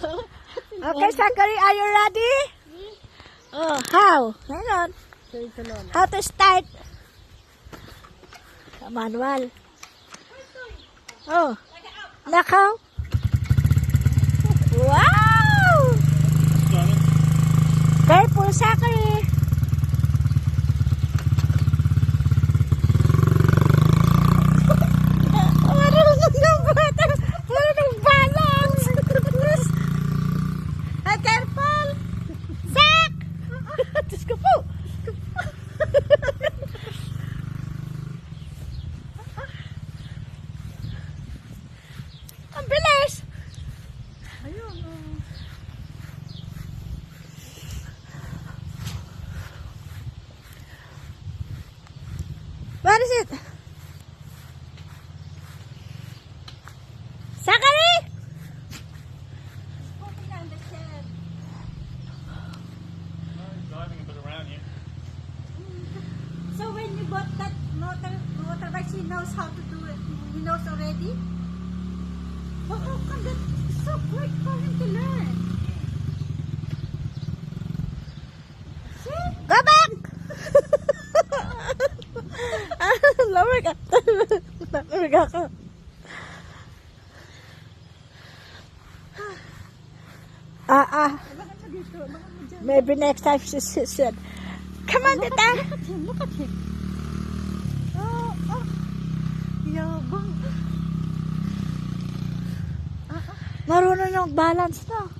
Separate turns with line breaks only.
Okay, Zachary, are you ready? Oh, how? Hang on. How to start? Manual. Oh, nakaw. Wow! Careful, Zachary. Marunong balance. Ay, careful. Zach! Diyos ko po. Ang bilis. Ayun. Where is it? Zachary!
Driving a bit around here.
So when you bought that motorbike, he knows how to do it. He knows already. But how come that is so quick for him to learn? See?
Go back! Lower ka. Lower ka. Maybe next time she said, come on, tita.
Look at him, look at him. Oh, oh. Yabang.
Marunong yung balance na.